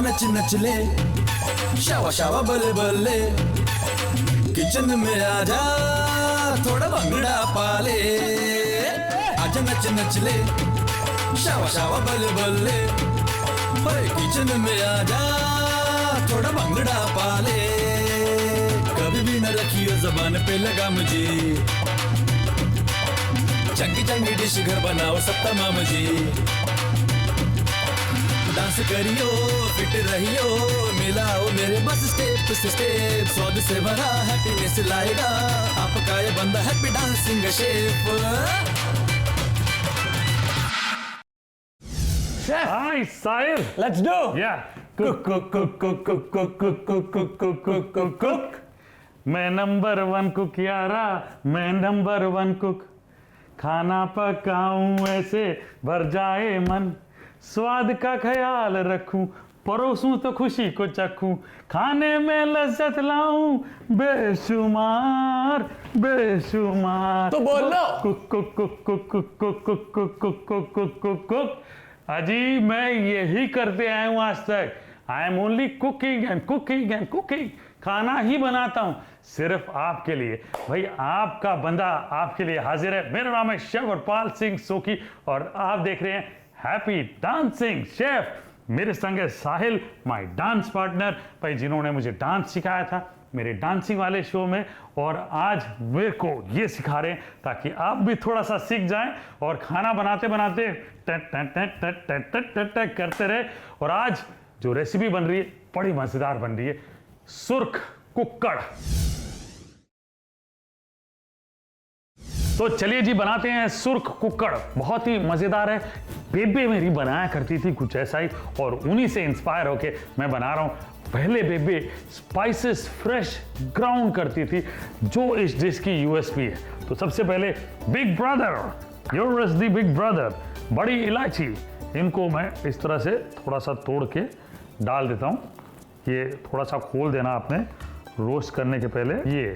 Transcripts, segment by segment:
नच नच ले, शावा शावा बल्ले बल्ले, किचन में आजा थोड़ा भंगड़ा पाले। आजा नच नच ले, शावा शावा बल्ले बल्ले, भाई किचन में आजा थोड़ा भंगड़ा पाले। कभी भी न रखियो जबान पे लगा मुझे, चंगी चंगी डिश घर बनाओ सब तमाम जी। डांस करियो फिट रहियो, मिलाओ मेरे बस स्टेप से स्टेप, स्वाद से भरा हैप्पीनेस लाएगा आपका ये बंदा happy dancing chef. Hi, Sahil. Let's do. Yeah. Cook, cook, cook, cook, cook, cook, cook, cook, cook, cook, cook, cook, cook. मैं नंबर 1 कुक यारा, मैं नंबर 1 कुक। खाना पकाऊं ऐसे भर जाए मन, स्वाद का ख्याल रखूं, परोसूं तो खुशी को चखूं, खाने में लज्जत लाऊं बेशुमार बेशुमार। तो बोल लो। Cook cook cook cook cook cook cook cook cook cook cook cook cook. अजी मैं यही करते आया हूँ आज तक। I am only cooking and cooking and cooking. खाना ही बनाता हूँ सिर्फ आपके लिए। भाई आपका बंदा आपके लिए हाजिर है। मेरा नाम है शेफ वरपाल सिंह सोकी और आप देख रहे हैं हैप्पी डांसिंग शेफ। मेरे संग है साहिल, माय डांस पार्टनर, भाई जिन्होंने मुझे डांस सिखाया था मेरे डांसिंग वाले शो में, और आज मेरे को ये सिखा रहे हैं ताकि आप भी थोड़ा सा सीख जाएं और खाना बनाते बनाते करते रहे। और आज जो रेसिपी बन रही है बड़ी मजेदार बन रही है, सुर्ख कुक्कड़। तो चलिए जी बनाते हैं सुर्ख कुक्कड़। बहुत ही मजेदार है। बेबे मेरी बनाया करती थी कुछ ऐसा ही, और उन्हीं से इंस्पायर होके मैं बना रहा हूं। पहले बेबे स्पाइसेस फ्रेश ग्राउंड करती थी, जो इस डिश की यूएसपी है। तो सबसे पहले big brother, your is the big brother, बड़ी इलायची, इनको मैं इस तरह से थोड़ा सा तोड़ के डाल देता हूं। ये थोड़ा सा खोल देना आपने रोस्ट करने के पहले ये।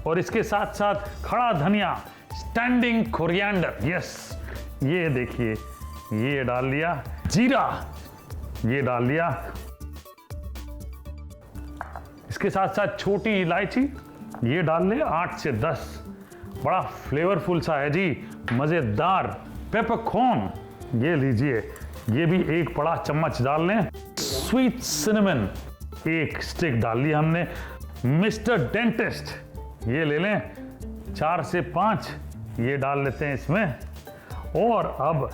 और इसके साथ साथ खड़ा धनिया, स्टैंडिंग कोरिएंडर, यस ये देखिए, ये डाल लिया। जीरा ये डाल लिया। इसके साथ साथ छोटी इलायची ये डाल ले 8 से 10। बड़ा फ्लेवरफुल सा है जी, मजेदार। पेपरकॉर्न ये लीजिए, ये भी 1 बड़ा चम्मच डाल लें। स्वीट सिनेमन 1 स्टिक डाल लिया हमने। मिस्टर डेंटिस्ट ये ले लें 4 से 5, ये डाल लेते हैं इसमें। और अब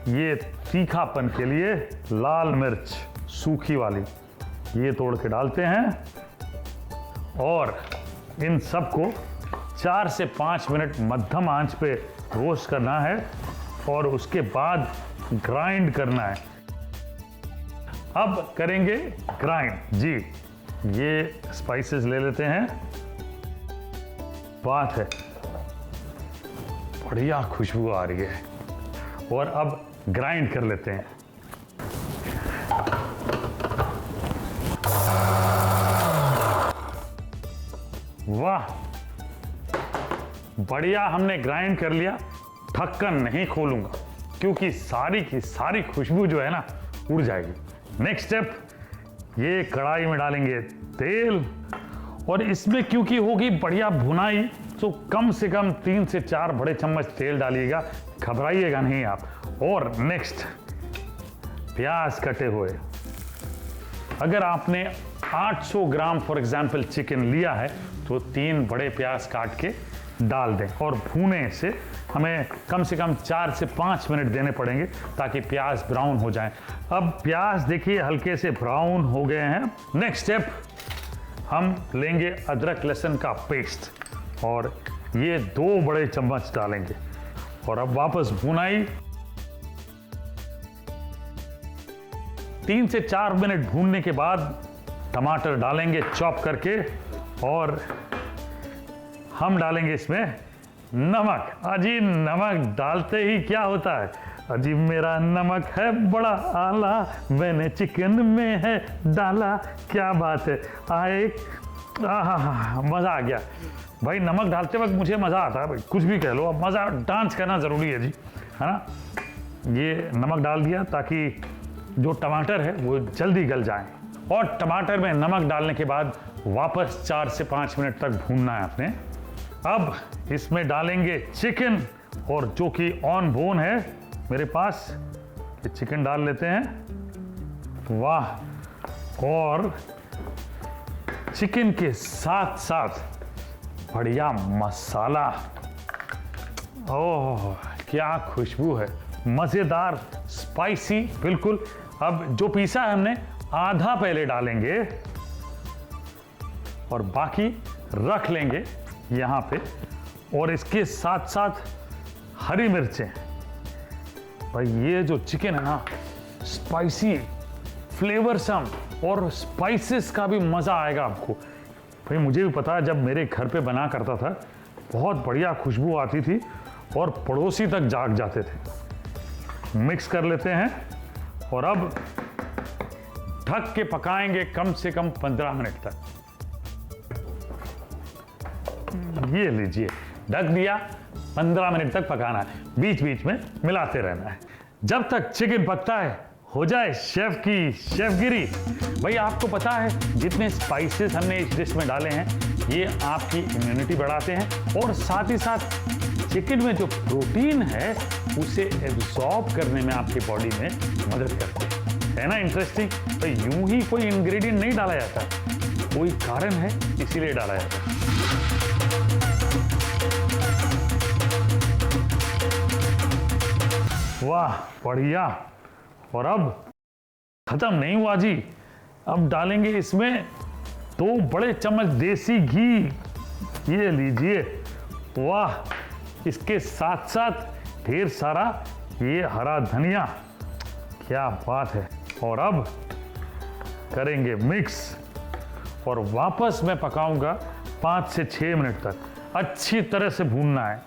ये तीखापन के लिए लाल मिर्च सूखी वाली ये तोड़ के डालते हैं। और इन सबको 4 से 5 मिनट मध्यम आंच पे रोस्ट करना है और उसके बाद ग्राइंड करना है। अब करेंगे ग्राइंड जी। ये स्पाइसेस ले लेते हैं। बात है, बढ़िया खुशबू आ रही है। और अब ग्राइंड कर लेते हैं। वाह, बढ़िया हमने ग्राइंड कर लिया। ढक्कन नहीं खोलूंगा क्योंकि सारी की सारी खुशबू जो है ना उड़ जाएगी। नेक्स्ट स्टेप, ये कढ़ाई में डालेंगे तेल, और इसमें क्योंकि होगी बढ़िया भुनाई तो कम से कम 3 से 4 बड़े चम्मच तेल डालिएगा, घबराइएगा नहीं आप। और नेक्स्ट, प्याज कटे हुए। अगर आपने 800 ग्राम फॉर एग्जाम्पल चिकन लिया है तो 3 बड़े प्याज काट के डाल दें, और भूने से हमें कम से कम 4 से 5 मिनट देने पड़ेंगे ताकि प्याज ब्राउन हो जाए। अब प्याज देखिए हल्के से ब्राउन हो गए हैं। नेक्स्ट स्टेप, हम लेंगे अदरक लहसुन का पेस्ट और ये 2 बड़े चम्मच डालेंगे। और अब वापस भुनाई, 3 से 4 मिनट भूनने के बाद टमाटर डालेंगे चॉप करके, और हम डालेंगे इसमें नमक। अजी नमक डालते ही क्या होता है, अजी मेरा नमक है बड़ा आला, मैंने चिकन में है डाला। क्या बात है, मज़ा आ गया भाई। नमक डालते वक्त मुझे मज़ा आता है भाई, कुछ भी कह लो, अब मज़ा, डांस करना ज़रूरी है जी, है ना। ये नमक डाल दिया ताकि जो टमाटर है वो जल्दी गल जाए। और टमाटर में नमक डालने के बाद वापस 4 से 5 मिनट तक भूनना है आपने। अब इसमें डालेंगे चिकन, और जो कि ऑन बोन है मेरे पास, ये चिकन डाल लेते हैं। वाह, और चिकन के साथ साथ बढ़िया मसाला, ओह क्या खुशबू है, मज़ेदार स्पाइसी बिल्कुल। अब जो पीसा है हमने आधा पहले डालेंगे और बाकी रख लेंगे यहाँ पे, और इसके साथ साथ हरी मिर्चें। भाई ये जो चिकन है ना, स्पाइसी, फ्लेवरसम, और स्पाइसेस का भी मज़ा आएगा आपको। भाई मुझे भी पता है, जब मेरे घर पे बना करता था बहुत बढ़िया खुशबू आती थी और पड़ोसी तक जाग जाते थे। मिक्स कर लेते हैं और अब ढक के पकाएंगे कम से कम 15 मिनट तक। ये लीजिए, ढक दिया, 15 मिनट तक पकाना है, बीच बीच में मिलाते रहना है जब तक चिकन पकता है। हो जाए शेफ की शेफगिरी। भाई आपको पता है जितने स्पाइसेस हमने इस डिश में डाले हैं ये आपकी इम्यूनिटी बढ़ाते हैं, और साथ ही साथ चिकन में जो प्रोटीन है उसे एब्जॉर्ब करने में आपकी बॉडी में मदद करते हैं। है ना इंटरेस्टिंग? तो यूं ही कोई इंग्रेडिएंट नहीं डाला जाता, कोई कारण है इसीलिए डाला जाता है। वाह बढ़िया। और अब खत्म नहीं हुआ जी, अब डालेंगे इसमें 2 बड़े चम्मच देसी घी। ये लीजिए, वाह, इसके साथ साथ ढेर सारा ये हरा धनिया, क्या बात है। और अब करेंगे मिक्स और वापस मैं पकाऊंगा 5 से 6 मिनट तक, अच्छी तरह से भूनना है।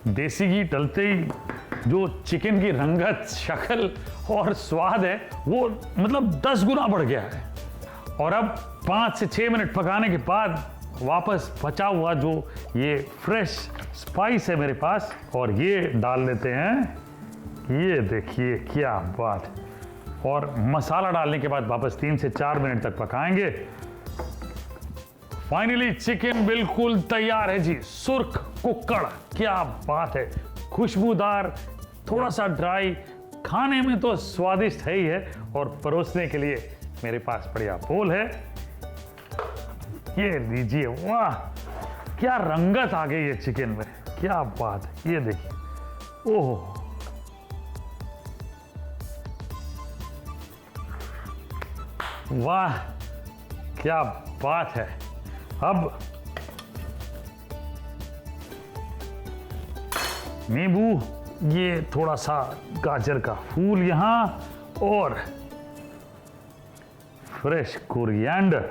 देसी घी डलते ही जो चिकन की रंगत, शक्ल और स्वाद है वो मतलब 10 गुना बढ़ गया है। और अब 5 से 6 मिनट पकाने के बाद वापस बचा हुआ जो ये फ्रेश स्पाइस है मेरे पास, और ये डाल लेते हैं। ये देखिए क्या बात। और मसाला डालने के बाद वापस 3 से 4 मिनट तक पकाएंगे। फाइनली चिकन बिल्कुल तैयार है जी, सुर्ख कुक्कड़, क्या बात है, खुशबूदार, थोड़ा सा ड्राई, खाने में तो स्वादिष्ट है ही है। और परोसने के लिए मेरे पास बढ़िया बोल है, ये लीजिए। वाह क्या रंगत आ गई है चिकन में, क्या बात है। ये देखिए, ओह वाह क्या बात है। अब नींबू, ये थोड़ा सा गाजर का फूल यहाँ, और फ्रेश कोरिएंडर।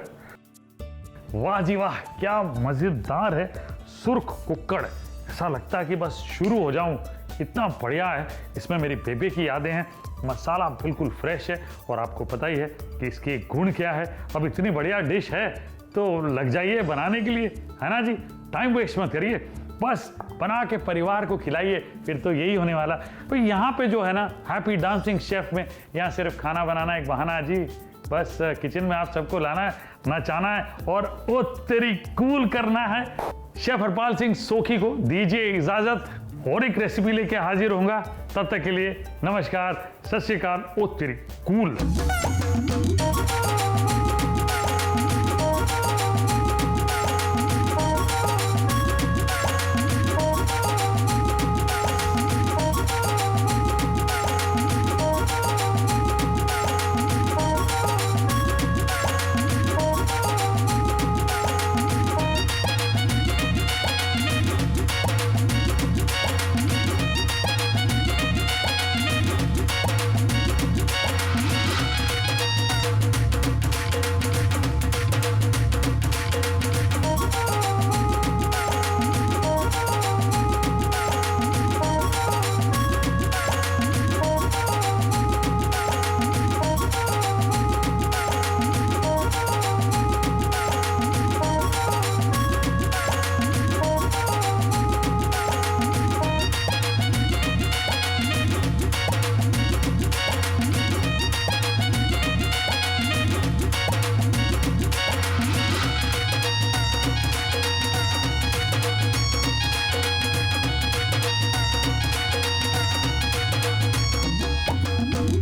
वाह जी वाह, क्या मजेदार है सुर्ख कुक्कड़। ऐसा लगता है कि बस शुरू हो जाऊं, इतना बढ़िया है। इसमें मेरी बेबे की यादें हैं, मसाला बिल्कुल फ्रेश है, और आपको पता ही है कि इसके गुण क्या है। अब इतनी बढ़िया डिश है तो लग जाइए बनाने के लिए, है ना जी। टाइम वेस्ट मत करिए, बस बना के परिवार को खिलाइए, फिर तो यही होने वाला। तो यहाँ पे जो है ना, हैप्पी डांसिंग शेफ में यहाँ सिर्फ खाना बनाना एक बहाना है जी। बस किचन में आप सबको लाना है, नचाना है और ओ तेरी कूल करना है। शेफ हरपाल सिंह सोखी को दीजिए इजाजत, और एक रेसिपी लेके हाजिर होऊंगा। तब तक के लिए नमस्कार, सत श्री अकाल, ओ तेरी कूल।